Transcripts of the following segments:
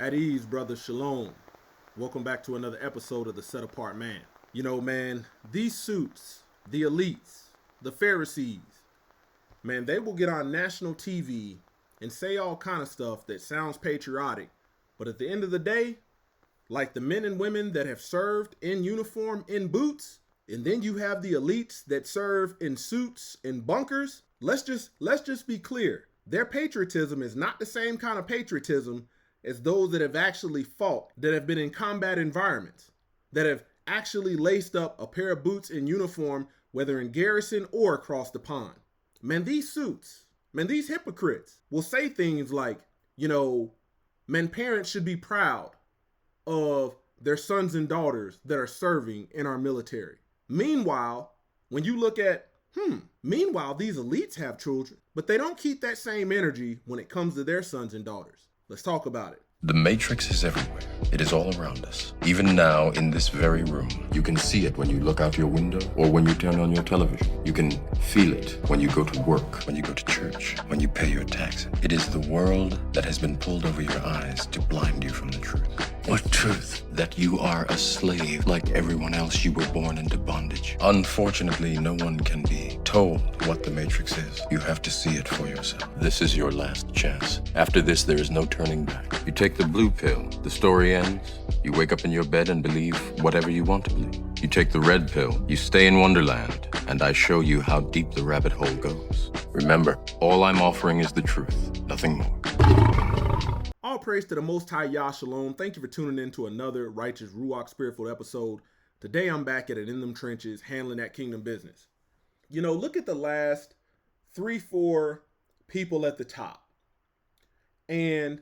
At ease, brother. Shalom. Welcome back to another episode of The Set Apart Man. You know, man, these suits, the elites, the Pharisees, man, they will get on national TV and say all kind of stuff that sounds patriotic. But at the end of the day, like the men and women that have served in uniform in boots, and then you have the elites that serve in suits in bunkers, let's just be clear. Their patriotism is not the same kind of patriotism as those that have actually fought, that have been in combat environments, that have actually laced up a pair of boots in uniform, whether in garrison or across the pond. Man, these suits, man, these hypocrites will say things like, man, parents should be proud of their sons and daughters that are serving in our military. Meanwhile, when you look at, meanwhile, these elites have children, but they don't keep that same energy when it comes to their sons and daughters. Let's talk about it. The Matrix is everywhere. It is all around us. Even now, in this very room. You can see it when you look out your window or when you turn on your television. You can feel it when you go to work, when you go to church, when you pay your taxes. It is the world that has been pulled over your eyes to blind you from the truth. What truth? That you are a slave. Like everyone else, you were born into bondage. Unfortunately, no one can be told what the Matrix is. You have to see it for yourself. This is your last chance. After this, there is no turning back. You take the blue pill, the story ends. You wake up in your bed and believe whatever you want to believe. You take the red pill, you stay in Wonderland, and I show you how deep the rabbit hole goes. Remember, all I'm offering is the truth, nothing more. All praise to the Most High Yah Shalom. Thank you for tuning in to another Righteous Ruach Spiritful episode. Today I'm back at it in them trenches, handling that kingdom business. Look at the last 3-4 people at the top. And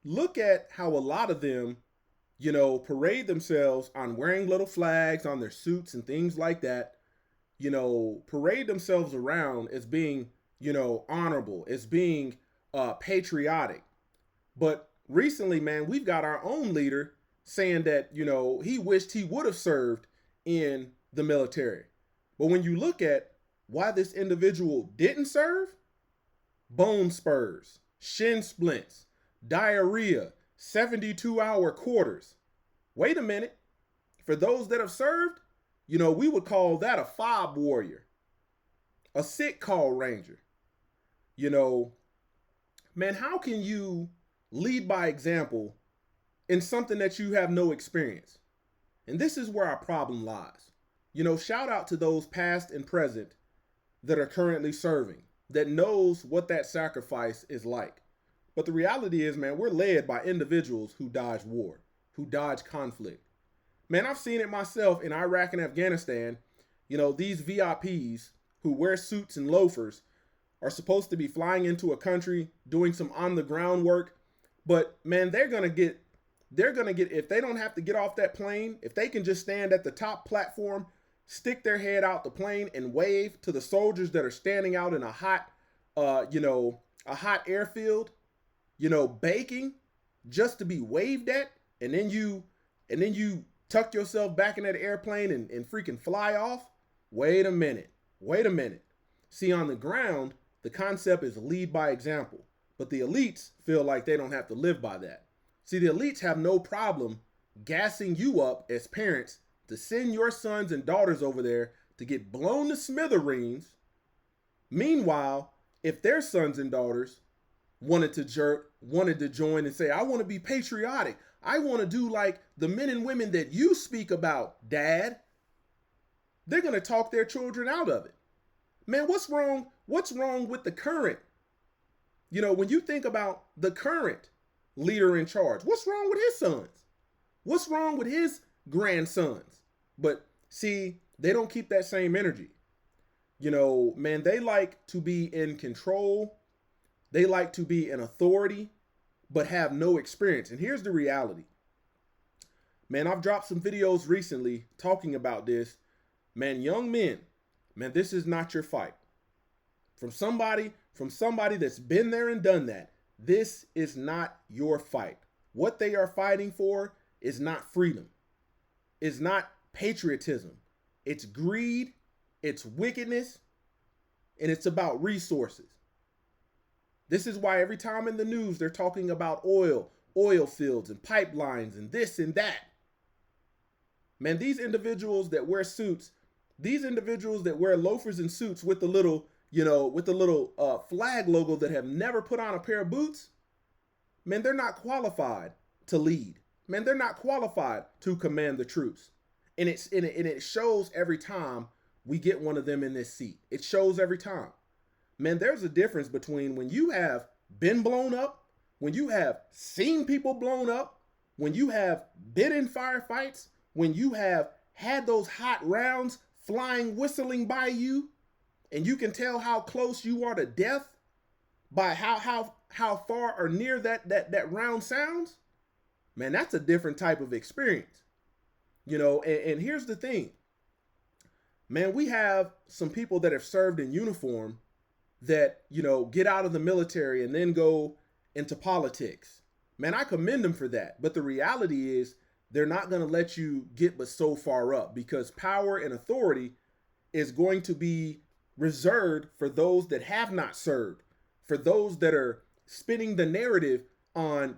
look at how a lot of them, parade themselves on wearing little flags on their suits and things like that, parade themselves around as being, honorable, as being patriotic. But recently, man, we've got our own leader saying that, he wished he would have served in the military. But when you look at why this individual didn't serve, bone spurs, shin splints, diarrhea, 72-hour quarters. Wait a minute. For those that have served, we would call that a fob warrior, a sick call ranger. Man, how can you lead by example in something that you have no experience? And this is where our problem lies. Shout out to those past and present that are currently serving, that knows what that sacrifice is like. But the reality is, man, we're led by individuals who dodge war, who dodge conflict. Man, I've seen it myself in Iraq and Afghanistan. These VIPs who wear suits and loafers are supposed to be flying into a country, doing some on the ground work. But man, they're going to get, if they don't have to get off that plane, if they can just stand at the top platform, stick their head out the plane and wave to the soldiers that are standing out in a hot, a hot airfield, baking just to be waved at, and then you tuck yourself back in that airplane and freaking fly off. Wait a minute. See, on the ground, the concept is lead by example, but the elites feel like they don't have to live by that. See, the elites have no problem gassing you up as parents to send your sons and daughters over there to get blown to smithereens. Meanwhile, if their sons and daughters wanted to join and say, I want to be patriotic, I want to do like the men and women that you speak about, Dad, they're going to talk their children out of it. Man, what's wrong with the current, when you think about the current leader in charge, what's wrong with his sons? What's wrong with his grandsons? But see, they don't keep that same energy. Man, they like to be in control. They like to be in authority, but have no experience. And here's the reality. Man, I've dropped some videos recently talking about this. Man, young men, man, this is not your fight. From somebody that's been there and done that, this is not your fight. What they are fighting for is not freedom. It's not patriotism. It's greed, it's wickedness, and it's about resources. This is why every time in the news they're talking about oil, oil fields and pipelines and this and that. Man, these individuals that wear suits, these individuals that wear loafers and suits with the little, with the little flag logo that have never put on a pair of boots, man, they're not qualified to lead. Man, they're not qualified to command the troops. And it shows every time we get one of them in this seat. It shows every time. Man, there's a difference between when you have been blown up, when you have seen people blown up, when you have been in firefights, when you have had those hot rounds flying, whistling by you, and you can tell how close you are to death by how far or near that round sounds. Man, that's a different type of experience. And here's the thing. Man, we have some people that have served in uniform that, get out of the military and then go into politics. Man, I commend them for that. But the reality is they're not going to let you get but so far up, because power and authority is going to be reserved for those that have not served, for those that are spinning the narrative on,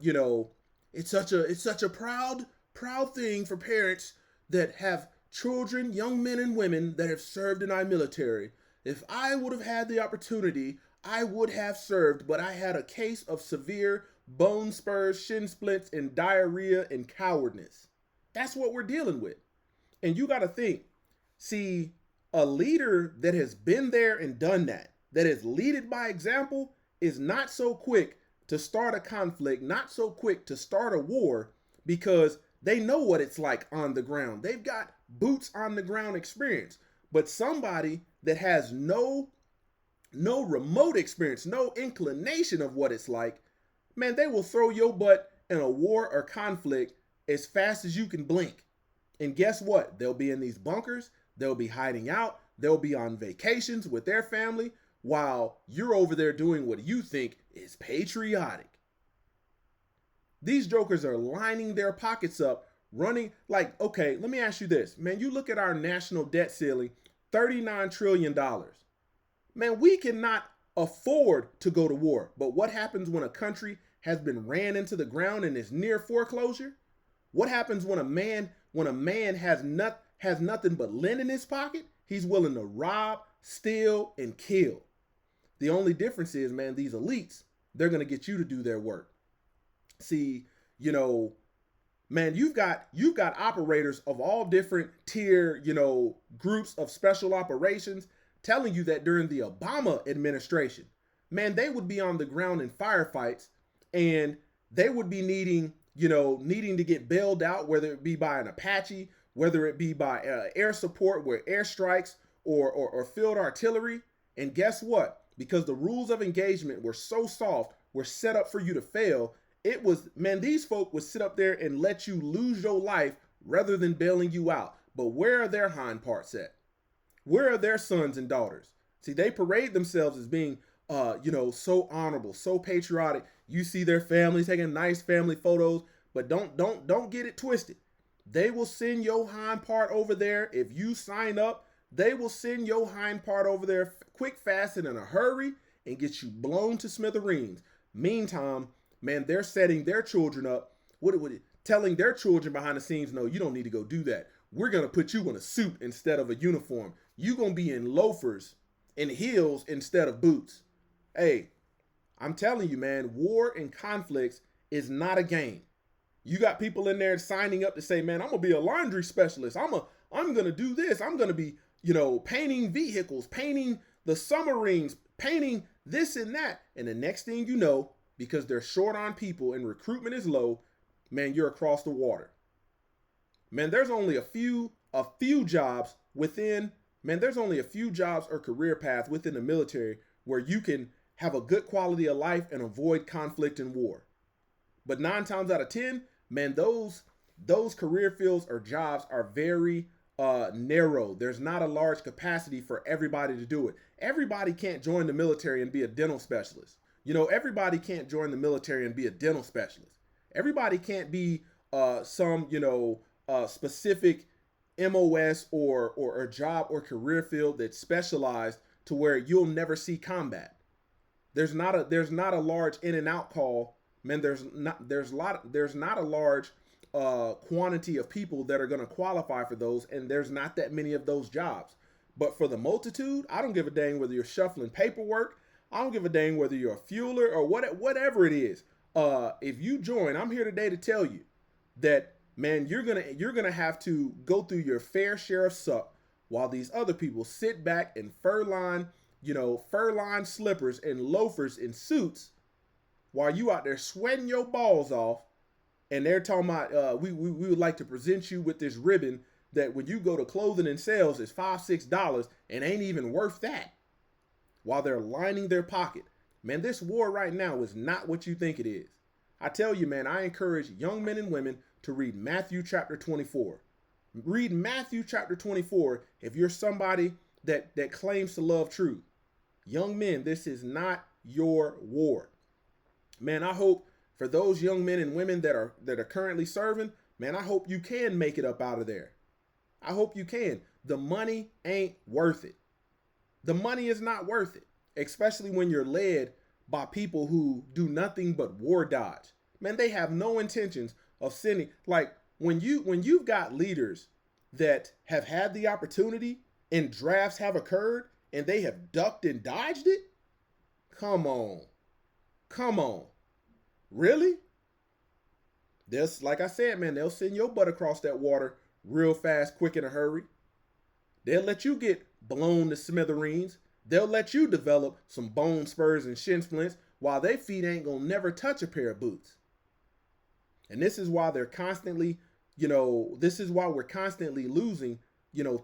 it's such a proud thing for parents that have children, young men and women that have served in our military. If I would have had the opportunity, I would have served, but I had a case of severe bone spurs, shin splints, and diarrhea and cowardness. That's what we're dealing with. And you got to think, see, a leader that has been there and done that is leaded by example, is not so quick to start a conflict, not so quick to start a war, because they know what it's like on the ground. They've got boots on the ground experience. But somebody that has no remote experience, no inclination of what it's like, man, they will throw your butt in a war or conflict as fast as you can blink. And guess what? They'll be in these bunkers. They'll be hiding out. They'll be on vacations with their family while you're over there doing what you think is patriotic. These jokers are lining their pockets up, running like, okay, let me ask you this, man. You look at our national debt ceiling, $39 trillion. Man, we cannot afford to go to war. But what happens when a country has been ran into the ground and is near foreclosure? What happens when a man has nothing but lint in his pocket? He's willing to rob, steal, and kill. The only difference is, man, these elites, they're going to get you to do their work. See, man, you've got operators of all different tier, groups of special operations telling you that during the Obama administration, man, they would be on the ground in firefights and they would be needing to get bailed out, whether it be by an Apache, whether it be by air support, where airstrikes or field artillery. And guess what? Because the rules of engagement were so soft, were set up for you to fail. It was, man, these folk would sit up there and let you lose your life rather than bailing you out. But where are their hind parts at? Where are their sons and daughters? See, they parade themselves as being, so honorable, so patriotic. You see their families taking nice family photos, but don't get it twisted. They will send your hind part over there. If you sign up, they will send your hind part over there quick, fast, and in a hurry and get you blown to smithereens. Meantime, man, they're setting their children up, telling their children behind the scenes, no, you don't need to go do that. We're going to put you in a suit instead of a uniform. You're going to be in loafers and heels instead of boots. Hey, I'm telling you, man, war and conflicts is not a game. You got people in there signing up to say, man, I'm going to be a laundry specialist. I'm going to do this. I'm going to be, painting vehicles, painting the submarines, painting this and that. And the next thing you know, because they're short on people and recruitment is low, man, you're across the water. Man, there's only a few jobs or career paths within the military where you can have a good quality of life and avoid conflict and war. But 9 times out of 10, man, those career fields or jobs are very narrow. There's not a large capacity for everybody to do it. Everybody can't join the military and be a dental specialist. Everybody can't join the military and be a dental specialist. Everybody can't be some specific MOS or job or career field that's specialized to where you'll never see combat. There's not a large in and out call, man, there's not a large quantity of people that are going to qualify for those, and there's not that many of those jobs. But for the multitude, I don't give a dang whether you're shuffling paperwork. I don't give a dang whether you're a fueler or whatever it is. If you join, I'm here today to tell you that, man, you're gonna have to go through your fair share of suck while these other people sit back in fur-lined slippers and loafers and suits while you out there sweating your balls off, and they're talking about we would like to present you with this ribbon that when you go to clothing and sales is $5-6 and ain't even worth that, while they're lining their pocket. Man, this war right now is not what you think it is. I tell you, man, I encourage young men and women to read Matthew chapter 24. Read Matthew chapter 24 if you're somebody that claims to love truth. Young men, this is not your war. Man, I hope for those young men and women that are currently serving, man, I hope you can make it up out of there. I hope you can. The money ain't worth it. The money is not worth it, especially when you're led by people who do nothing but war dodge. Man, they have no intentions of sending. Like when you've got leaders that have had the opportunity and drafts have occurred and they have ducked and dodged it. Come on. Really? This, like I said, man, they'll send your butt across that water real fast, quick, in a hurry. They'll let you get blown to smithereens. They'll let you develop some bone spurs and shin splints while their feet ain't gonna never touch a pair of boots. And this is why they're constantly, this is why we're constantly losing,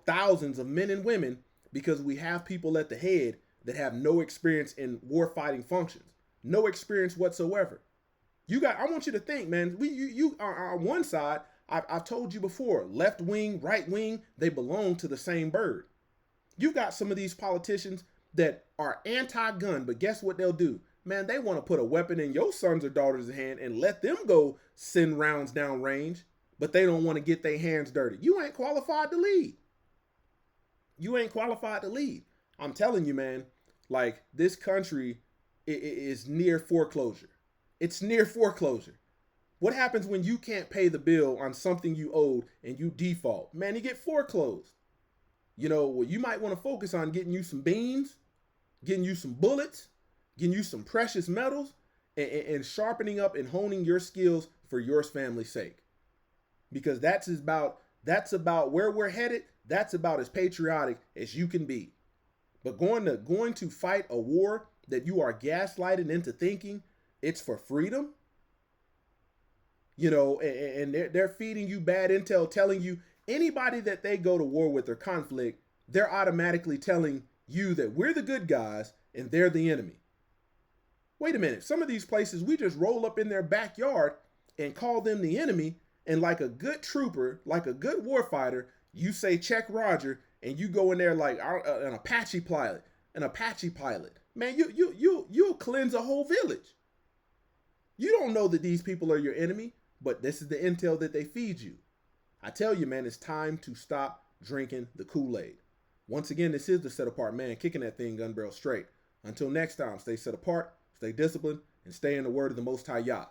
thousands of men and women, because we have people at the head that have no experience in war fighting functions, no experience whatsoever. I want you to think, man, you are on one side. I've told you before, left wing, right wing, they belong to the same bird. You've got some of these politicians that are anti-gun, but guess what they'll do? Man, they want to put a weapon in your sons or daughters' hand and let them go send rounds down range, but they don't want to get their hands dirty. You ain't qualified to lead. I'm telling you, man, like this country is near foreclosure. It's near foreclosure. What happens when you can't pay the bill on something you owed and you default? Man, you get foreclosed. Well, you might want to focus on getting you some beans, getting you some bullets, getting you some precious metals, and sharpening up and honing your skills for your family's sake. Because that's about where we're headed. That's about as patriotic as you can be. But going to fight a war that you are gaslighted into thinking it's for freedom, and they're feeding you bad intel, telling you anybody that they go to war with or conflict, they're automatically telling you that we're the good guys and they're the enemy. Wait a minute. Some of these places we just roll up in their backyard and call them the enemy. And like a good trooper, like a good warfighter, you say check Roger and you go in there like an Apache pilot. Man, you'll cleanse a whole village. You don't know that these people are your enemy, but this is the intel that they feed you. I tell you, man, it's time to stop drinking the Kool-Aid. Once again, this is the Set Apart Man, kicking that thing gun barrel straight. Until next time, stay set apart, stay disciplined, and stay in the word of the Most High Yah.